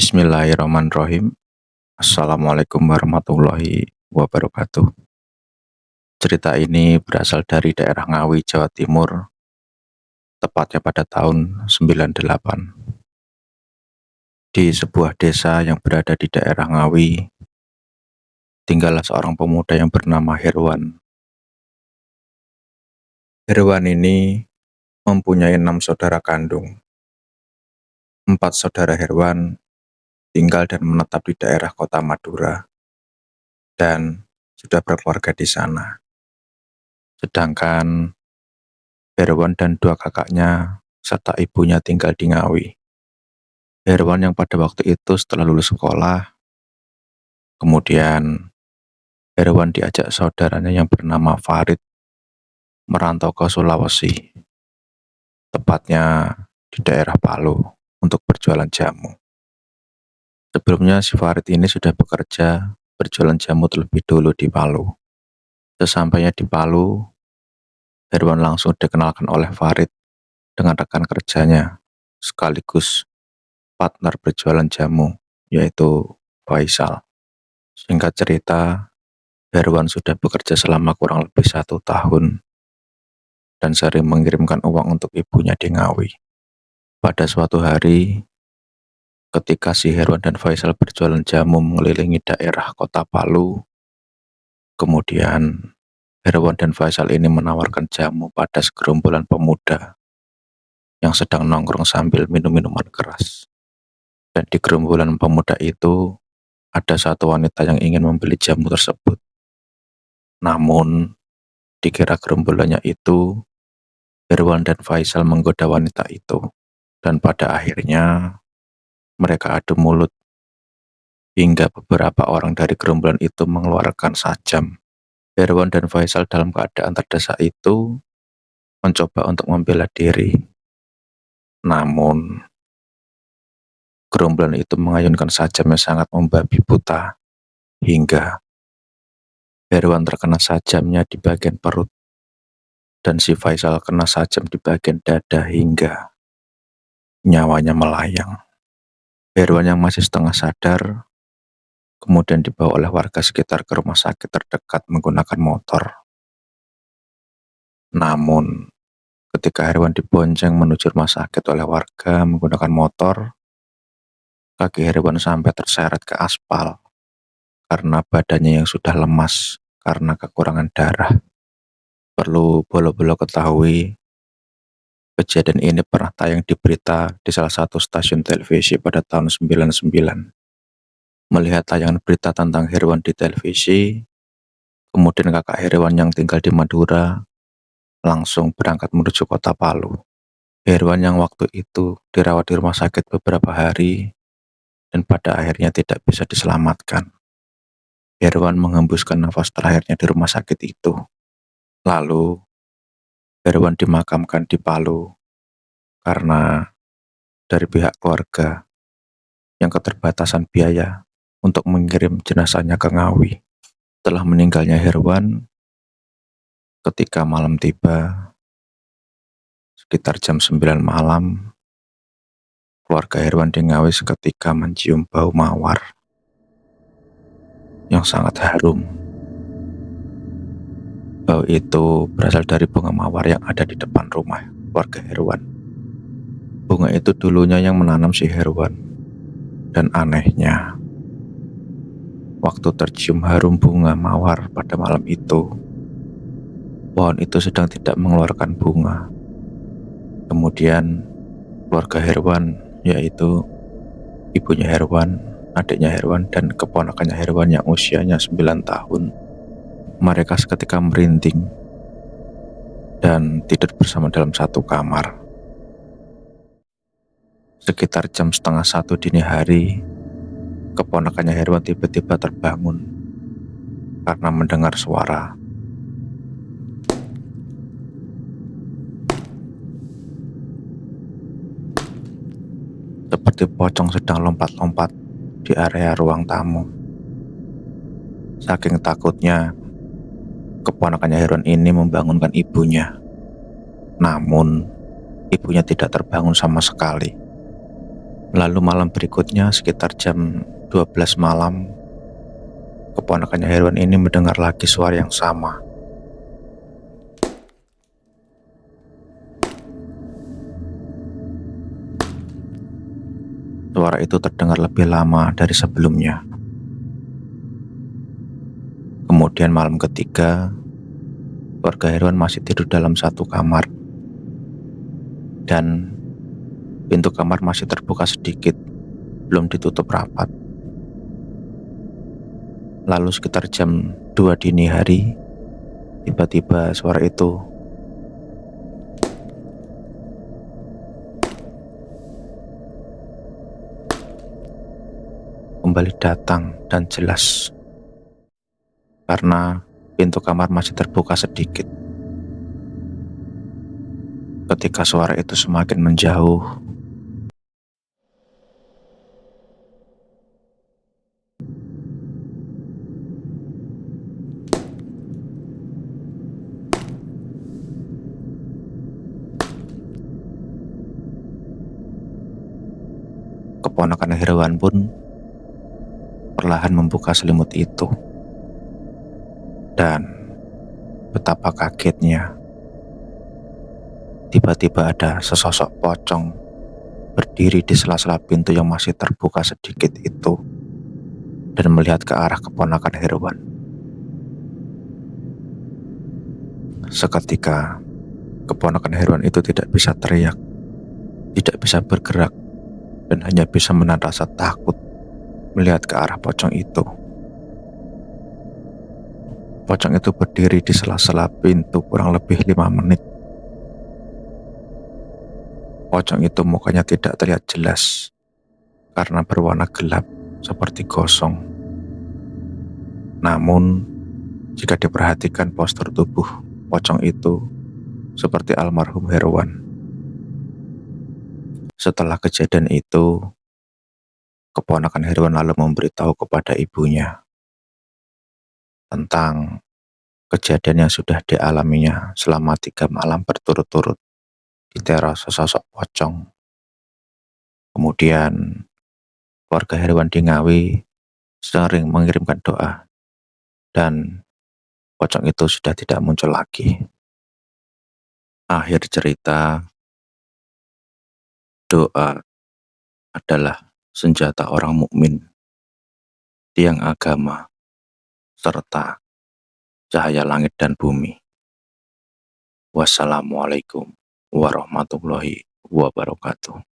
Bismillahirrahmanirrahim. Assalamualaikum warahmatullahi wabarakatuh. Cerita ini berasal dari daerah Ngawi, Jawa Timur, tepatnya pada tahun 98. Di sebuah desa yang berada di daerah Ngawi, tinggallah seorang pemuda yang bernama Herwan. Herwan ini mempunyai 6 saudara kandung. 4 saudara Herwan tinggal dan menetap di daerah kota Madura dan sudah berkeluarga di sana. Sedangkan Herwan dan 2 kakaknya serta ibunya tinggal di Ngawi. Herwan yang pada waktu itu setelah lulus sekolah, kemudian Herwan diajak saudaranya yang bernama Farid merantau ke Sulawesi, tepatnya di daerah Palu, untuk berjualan jamu. Sebelumnya si Farid ini sudah bekerja berjualan jamu terlebih dulu di Palu. Sesampainya di Palu, Herwan langsung dikenalkan oleh Farid dengan rekan kerjanya sekaligus partner berjualan jamu, yaitu Faisal. Singkat cerita, Herwan sudah bekerja selama kurang lebih 1 tahun dan sering mengirimkan uang untuk ibunya di Ngawi. Pada suatu hari, ketika si Herwan dan Faisal berjualan jamu mengelilingi daerah kota Palu, kemudian Herwan dan Faisal ini menawarkan jamu pada segerombolan pemuda yang sedang nongkrong sambil minum minuman keras. Dan di gerombolan pemuda itu ada satu wanita yang ingin membeli jamu tersebut. Namun, dikira gerombolannya itu Herwan dan Faisal menggoda wanita itu, dan pada akhirnya mereka adu mulut hingga beberapa orang dari gerombolan itu mengeluarkan sajam. Herwan dan Faisal dalam keadaan terdesak itu mencoba untuk membela diri. Namun, gerombolan itu mengayunkan sajam yang sangat membabi buta hingga Herwan terkena sajamnya di bagian perut dan si Faisal kena sajam di bagian dada hingga nyawanya melayang. Herwan yang masih setengah sadar kemudian dibawa oleh warga sekitar ke rumah sakit terdekat menggunakan motor. Namun, ketika Herwan dibonceng menuju rumah sakit oleh warga menggunakan motor, kaki Herwan sampai terseret ke aspal karena badannya yang sudah lemas karena kekurangan darah. Perlu bolo-bolo ketahui, kejadian ini pernah tayang di berita di salah satu stasiun televisi pada tahun 99. Melihat tayangan berita tentang Herwan di televisi, kemudian kakak Herwan yang tinggal di Madura langsung berangkat menuju kota Palu. Herwan yang waktu itu dirawat di rumah sakit beberapa hari dan pada akhirnya tidak bisa diselamatkan. Herwan menghembuskan nafas terakhirnya di rumah sakit itu. Lalu, Herwan dimakamkan di Palu karena dari pihak keluarga yang keterbatasan biaya untuk mengirim jenazahnya ke Ngawi. Setelah meninggalnya Herwan, ketika malam tiba, sekitar jam 9 malam, keluarga Herwan di Ngawi seketika mencium bau mawar yang sangat harum. Bau itu berasal dari bunga mawar yang ada di depan rumah keluarga Herwan. Bunga itu dulunya yang menanam si Herwan. Dan anehnya, waktu tercium harum bunga mawar pada malam itu, pohon itu sedang tidak mengeluarkan bunga. Kemudian keluarga Herwan, yaitu ibunya Herwan, adiknya Herwan, dan keponakannya Herwan yang usianya 9 tahun, mereka seketika merinding dan tidur bersama dalam satu kamar. Sekitar jam setengah 1 dini hari, keponakannya Herwan tiba-tiba terbangun karena mendengar suara. Seperti pocong sedang lompat-lompat di area ruang tamu. Saking takutnya, keponakannya Herwan ini membangunkan ibunya. Namun, ibunya tidak terbangun sama sekali. Lalu malam berikutnya sekitar jam 12 malam, keponakannya Herwan ini mendengar lagi suara yang sama. Suara itu terdengar lebih lama dari sebelumnya. Kemudian malam ketiga, keluarga Herwan masih tidur dalam satu kamar. Dan pintu kamar masih terbuka sedikit, belum ditutup rapat. Lalu sekitar jam 2 dini hari, tiba-tiba suara itu kembali datang dan jelas. Karena pintu kamar masih terbuka sedikit. Ketika suara itu semakin menjauh, keponakan Herwan pun perlahan membuka selimut itu. Dan betapa kagetnya, tiba-tiba ada sesosok pocong berdiri di sela-sela pintu yang masih terbuka sedikit itu dan melihat ke arah keponakan Herwan. Seketika, keponakan Herwan itu tidak bisa teriak, tidak bisa bergerak, dan hanya bisa menahan rasa takut melihat ke arah pocong itu. Pocong itu berdiri di sela-sela pintu kurang lebih 5 menit. Pocong itu mukanya tidak terlihat jelas karena berwarna gelap seperti gosong. Namun, jika diperhatikan postur tubuh pocong itu seperti almarhum Herwan. Setelah kejadian itu, keponakan Herwan lalu memberitahu kepada ibunya tentang kejadian yang sudah dialaminya selama 3 malam berturut-turut diteror sesosok pocong. Kemudian keluarga Herwan di Ngawi sering mengirimkan doa dan pocong itu sudah tidak muncul lagi. Akhir cerita, doa adalah senjata orang mukmin, tiang agama, serta cahaya langit dan bumi. Wassalamualaikum warahmatullahi wabarakatuh.